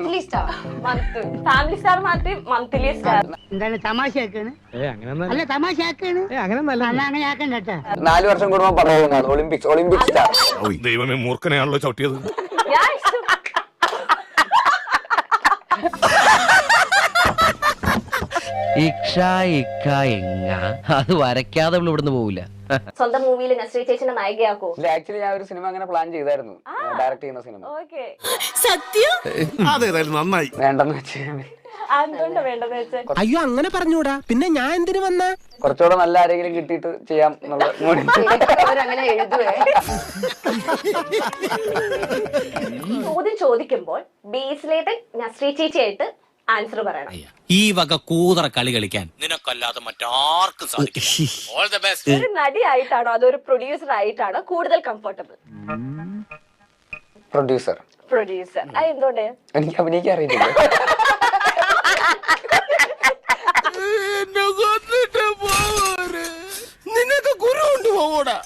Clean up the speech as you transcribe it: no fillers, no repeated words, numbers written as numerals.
Monthly star. Family star മാറ്റി monthly star. എന്താണ് തമാശയാക്കാണ്? അല്ല തമാശയാക്കാണ്. അങ്ങനെ ആക്കണ്ട കേട്ടാ. 4 വർഷം കൂടുമ്പോ പറയുന്നതാണ് ഒളിമ്പിക്സ് സ്റ്റാർ. ദൈവമേ മൂർഖനെയാണല്ലോ ചവിട്ടിയത്. അത് വരയ്ക്കാതെ ഇവിടുന്ന് പോവില്ല. സ്വന്തം മൂവിയിൽ നസ്രിയ ചേച്ചിനെ നായികയാക്കോ? ആക്ച്വലി ഞാൻ ഒരു സിനിമ അങ്ങനെ പ്ലാൻ ചെയ്തായിരുന്നു, ഡയറക്ട് ചെയ്യുന്ന സിനിമ. അതേതായാലും നന്നായി. വേണ്ടെന്ന് വെച്ച് എന്തുകൊണ്ട് വേണ്ടെന്ന് വെച്ചാൽ അയ്യോ അങ്ങനെ പറഞ്ഞൂടാ, പിന്നെ ഞാൻ എന്തിനു വന്ന? കുറച്ചുകൂടെ നല്ല ആരെങ്കിലും കിട്ടിയിട്ട് ചെയ്യാം എന്നുള്ള അവരങ്ങനെ എഴുതുവേ. ചോദ്യം ചോദിക്കുമ്പോൾ ബേസിലേട്ടൻ നസ്രിയ ചേച്ചിയായിട്ട് ആൻസർ പറയണം. ഈ വക കൂതറ കളി കളിക്കാൻ നിനക്കല്ലാതെ മറ്റാർക്കും സാധിക്കും. ഒരു നടിയായിട്ടാണോ അതൊരു പ്രൊഡ്യൂസർ ആയിട്ടാണോ കൂടുതൽ കംഫർട്ടബിൾ? പ്രൊഡ്യൂസർ. എന്തുകൊണ്ട്? എനിക്ക് അഭിനയിക്കാൻ അറിയില്ല. നിനക്ക് ഗുരു കൊണ്ടുപോകൂടാ.